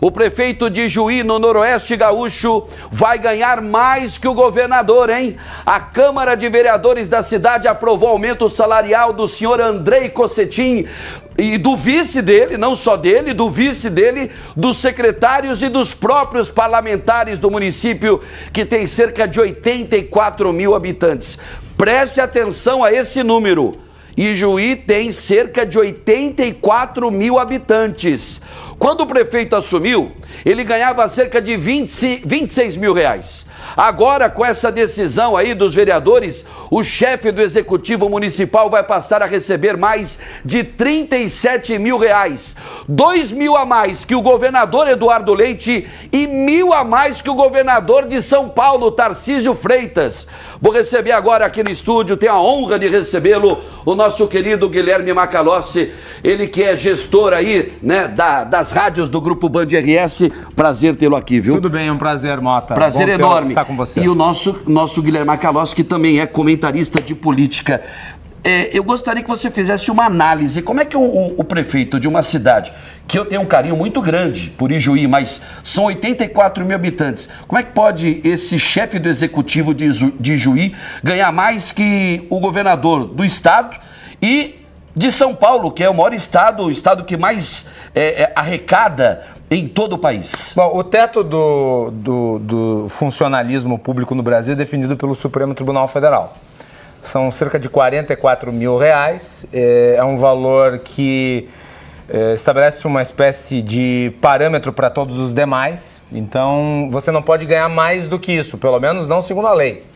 O prefeito de Juí, no Noroeste Gaúcho, vai ganhar mais que o governador, hein? A Câmara de Vereadores da cidade aprovou o aumento salarial do senhor Andrei Cossetin e do vice dele, não só dele, do vice dele, dos secretários e dos próprios parlamentares do município, que tem cerca de 84 mil habitantes. Preste atenção a esse número. Ijuí tem cerca de 84 mil habitantes. Quando o prefeito assumiu, ele ganhava cerca de 26 mil reais. Agora, com essa decisão aí dos vereadores, o chefe do Executivo Municipal vai passar a receber mais de 37 mil reais. 2 mil a mais que o governador Eduardo Leite e 1.000 a mais que o governador de São Paulo, Tarcísio Freitas. Vou receber agora aqui no estúdio, tenho a honra de recebê-lo, o nosso querido Guilherme Macalossi, ele que é gestor aí, né, das rádios do Grupo Band RS. Prazer tê-lo aqui, viu? Tudo bem, é um prazer, Mota. Prazer enorme estar com você. E o nosso Guilherme Macalossi, que também é comentarista de política. Eu gostaria que você fizesse uma análise. Como é que o prefeito de uma cidade, que eu tenho um carinho muito grande por Ijuí, mas são 84 mil habitantes, como é que pode esse chefe do executivo de Ijuí ganhar mais que o governador do estado e de São Paulo, que é o maior estado, o estado que mais arrecada em todo o país? Bom, o teto do funcionalismo público no Brasil é definido pelo Supremo Tribunal Federal. São cerca de 44 mil reais, é um valor que estabelece uma espécie de parâmetro para todos os demais, então você não pode ganhar mais do que isso, pelo menos não segundo a lei.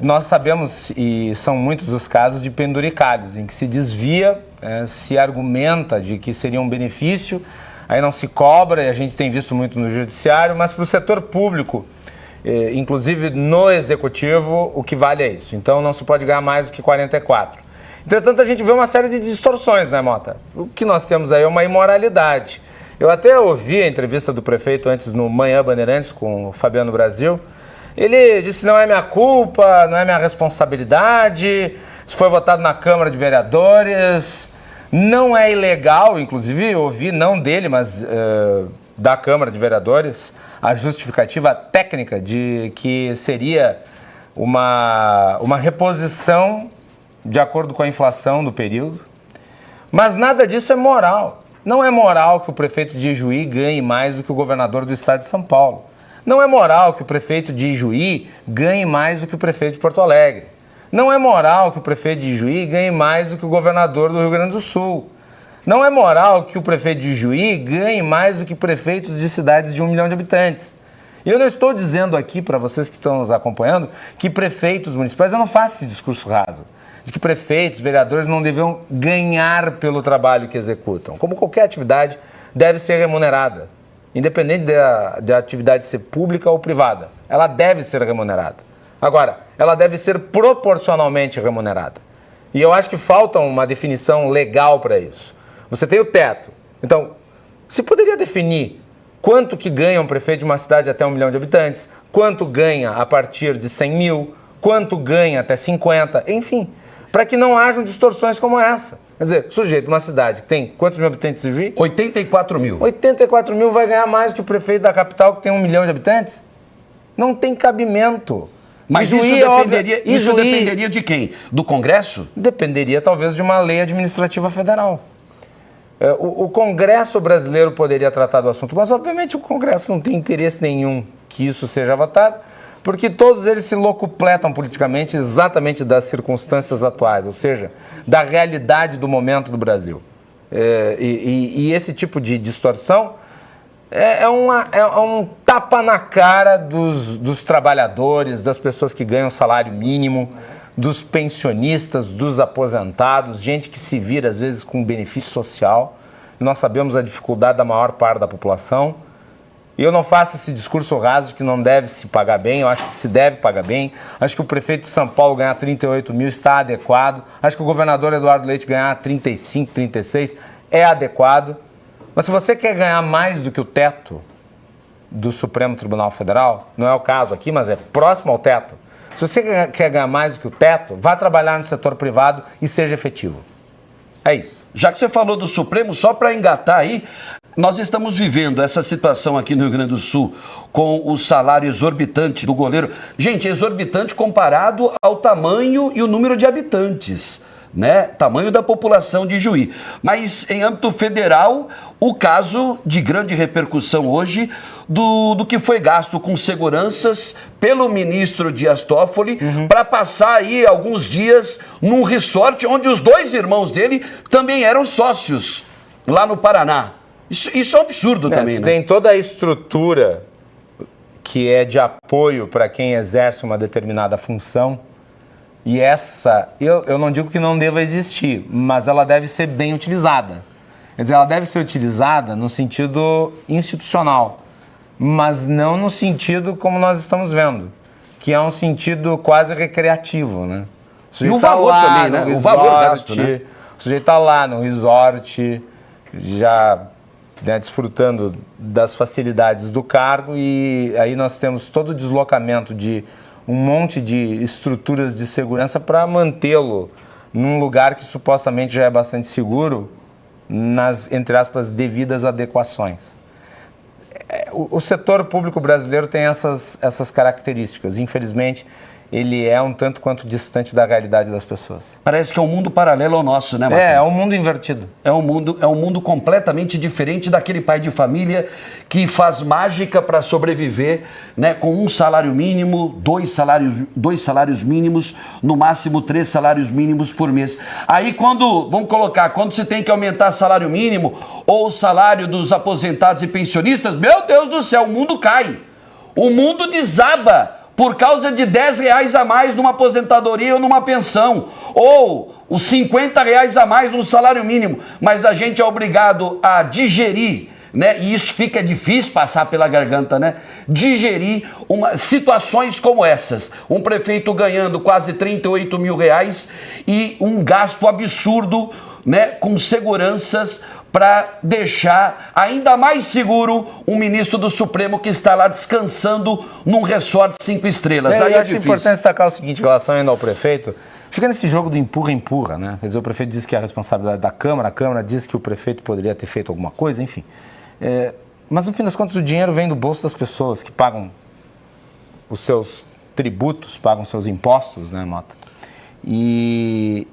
Nós sabemos, e são muitos os casos de penduricalhos, em que se desvia, se argumenta de que seria um benefício, aí não se cobra, e a gente tem visto muito no judiciário, mas para o setor público, inclusive no executivo, o que vale é isso. Então não se pode ganhar mais do que 44. Entretanto, a gente vê uma série de distorções, né, Mota? O que nós temos aí é uma imoralidade. Eu até ouvi a entrevista do prefeito antes no Manhã Bandeirantes com o Fabiano Brasil. Ele disse: não é minha culpa, não é minha responsabilidade, isso foi votado na Câmara de Vereadores, não é ilegal, inclusive eu ouvi, não dele, mas da Câmara de Vereadores, a justificativa técnica de que seria uma reposição de acordo com a inflação do período. Mas nada disso é moral. Não é moral que o prefeito de Ijuí ganhe mais do que o governador do estado de São Paulo. Não é moral que o prefeito de Ijuí ganhe mais do que o prefeito de Porto Alegre. Não é moral que o prefeito de Ijuí ganhe mais do que o governador do Rio Grande do Sul. Não é moral que o prefeito de Ijuí ganhe mais do que prefeitos de cidades de 1 milhão de habitantes. E eu não estou dizendo aqui, para vocês que estão nos acompanhando, que prefeitos municipais, eu não faço esse discurso raso, de que prefeitos, vereadores não deviam ganhar pelo trabalho que executam. Como qualquer atividade, deve ser remunerada. Independente da atividade ser pública ou privada, ela deve ser remunerada. Agora, ela deve ser proporcionalmente remunerada. E eu acho que falta uma definição legal para isso. Você tem o teto. Então, se poderia definir quanto que ganha um prefeito de uma cidade até 1 milhão de habitantes, quanto ganha a partir de 100 mil, quanto ganha até 50, enfim, para que não hajam distorções como essa. Quer dizer, sujeito, uma cidade que tem quantos mil habitantes em Juí? 84 mil. 84 mil vai ganhar mais que o prefeito da capital que tem 1 milhão de habitantes? Não tem cabimento. Mas isso dependeria de quem? Do Congresso? Dependeria talvez de uma lei administrativa federal. O Congresso brasileiro poderia tratar do assunto, mas obviamente o Congresso não tem interesse nenhum que isso seja votado, porque todos eles se locupletam politicamente exatamente das circunstâncias atuais, ou seja, da realidade do momento do Brasil. E esse tipo de distorção é um tapa na cara dos trabalhadores, das pessoas que ganham salário mínimo, dos pensionistas, dos aposentados, gente que se vira às vezes com benefício social. Nós sabemos a dificuldade da maior parte da população. E eu não faço esse discurso raso de que não deve se pagar bem, eu acho que se deve pagar bem. Acho que o prefeito de São Paulo ganhar 38 mil está adequado. Acho que o governador Eduardo Leite ganhar 35, 36 é adequado. Mas se você quer ganhar mais do que o teto do Supremo Tribunal Federal, não é o caso aqui, mas é próximo ao teto. Se você quer ganhar mais do que o teto, vá trabalhar no setor privado e seja efetivo. É isso. Já que você falou do Supremo, só para engatar aí, Nós estamos vivendo essa situação aqui no Rio Grande do Sul com o salário exorbitante do goleiro. Gente, exorbitante comparado ao tamanho e o número de habitantes, né? Tamanho da população de Juí. Mas em âmbito federal, o caso de grande repercussão hoje do que foi gasto com seguranças pelo ministro Dias Toffoli para passar aí alguns dias num resort onde os dois irmãos dele também eram sócios lá no Paraná. Isso é um absurdo também, né? Tem toda a estrutura que é de apoio para quem exerce uma determinada função. E essa, eu não digo que não deva existir, mas ela deve ser bem utilizada. Quer dizer, ela deve ser utilizada no sentido institucional, mas não no sentido como nós estamos vendo, que é um sentido quase recreativo, né? E o valor também, né? O valor gasto, né? O sujeito está lá no resort, já, né, desfrutando das facilidades do cargo, e aí nós temos todo o deslocamento de um monte de estruturas de segurança para mantê-lo num lugar que supostamente já é bastante seguro, nas, entre aspas, devidas adequações. O setor público brasileiro tem essas características. Infelizmente, ele é um tanto quanto distante da realidade das pessoas. Parece que é um mundo paralelo ao nosso, né, Marcos? É um mundo invertido. É um mundo completamente diferente daquele pai de família que faz mágica para sobreviver, né, com um salário mínimo, dois salários mínimos, no máximo 3 salários mínimos por mês. Aí vamos colocar, quando se tem que aumentar salário mínimo ou o salário dos aposentados e pensionistas, meu Deus do céu, o mundo cai. O mundo desaba por causa de R$10 a mais numa aposentadoria ou numa pensão, ou os R$50 a mais no salário mínimo, mas a gente é obrigado a digerir, né? E isso fica difícil passar pela garganta, né? Digerir situações como essas. Um prefeito ganhando quase R$38 mil e um gasto absurdo, né, com seguranças para deixar ainda mais seguro um ministro do Supremo que está lá descansando num resort 5 estrelas. Aí eu é acho difícil. importante destacar o seguinte, em relação ainda ao prefeito, fica nesse jogo do empurra-empurra, né? Quer dizer, o prefeito diz que é a responsabilidade da Câmara, a Câmara diz que o prefeito poderia ter feito alguma coisa, enfim. Mas no fim das contas o dinheiro vem do bolso das pessoas que pagam os seus tributos, pagam seus impostos, né, Mota? E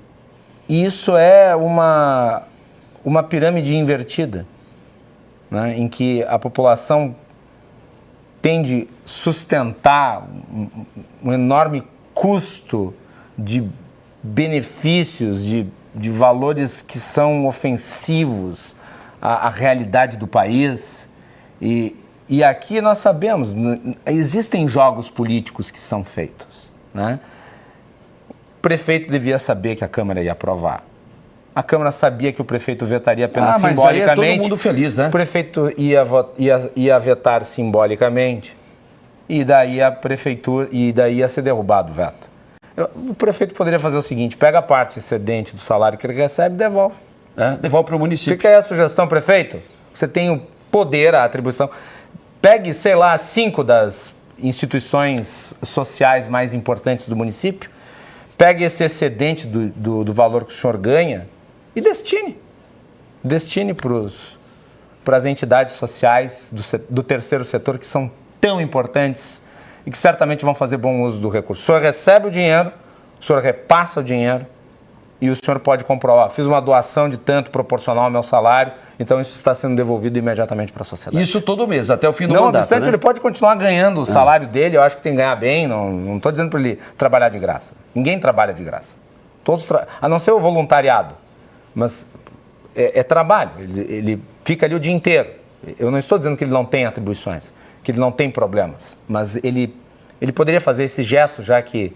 isso é uma pirâmide invertida, né, em que a população tende a sustentar um enorme custo de benefícios, de valores que são ofensivos à realidade do país. E aqui nós sabemos, existem jogos políticos que são feitos, né? O prefeito devia saber que a Câmara ia aprovar. A Câmara sabia que o prefeito vetaria apenas simbolicamente. Mas aí é todo mundo feliz, né? O prefeito ia vetar simbolicamente e daí a prefeitura ia ser derrubado o veto. O prefeito poderia fazer o seguinte: pega a parte excedente do salário que ele recebe e devolve. Devolve para o município. O que é a sugestão, prefeito? Você tem o poder, a atribuição. Pegue, sei lá, 5 das instituições sociais mais importantes do município, pegue esse excedente do valor que o senhor ganha e destine. Destine para as entidades sociais do terceiro setor, que são tão importantes e que certamente vão fazer bom uso do recurso. O senhor recebe o dinheiro, o senhor repassa o dinheiro e o senhor pode comprovar: fiz uma doação de tanto proporcional ao meu salário, então isso está sendo devolvido imediatamente para a sociedade. Isso todo mês, até o fim do mandato. Não obstante, né? Ele pode continuar ganhando o salário dele, eu acho que tem que ganhar bem, não estou dizendo para ele trabalhar de graça. Ninguém trabalha de graça. A não ser o voluntariado. Mas é trabalho, ele fica ali o dia inteiro. Eu não estou dizendo que ele não tem atribuições, que ele não tem problemas, mas ele poderia fazer esse gesto, já que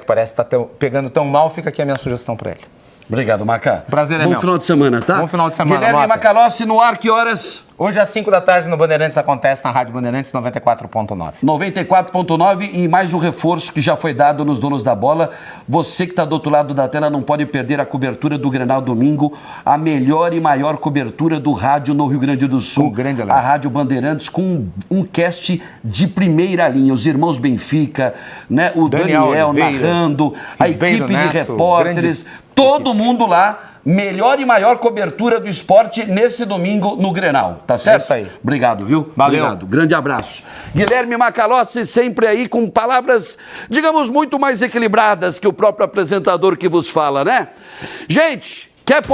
parece estar pegando tão mal. Fica aqui a minha sugestão para ele. Obrigado, Maca. Prazer é meu. Bom final de semana, tá? Bom final de semana, Guilherme Mota. Macalossi no ar, que horas? Hoje às 5 da tarde no Bandeirantes, acontece na Rádio Bandeirantes 94.9. 94.9 e mais um reforço que já foi dado nos donos da bola. Você que está do outro lado da tela não pode perder a cobertura do Grenal domingo, a melhor e maior cobertura do rádio no Rio Grande do Sul. Grande a Rádio Bandeirantes com um cast de primeira linha. Os irmãos Benfica, né? O Daniel Oliveira, narrando, a Ribeiro equipe Neto, de repórteres, todo mundo lá melhor e maior cobertura do esporte nesse domingo no Grenal, tá certo? É isso aí. Obrigado, viu? Valeu. Obrigado, grande abraço. Guilherme Macalossi sempre aí com palavras, digamos, muito mais equilibradas que o próprio apresentador que vos fala, né? Gente, quer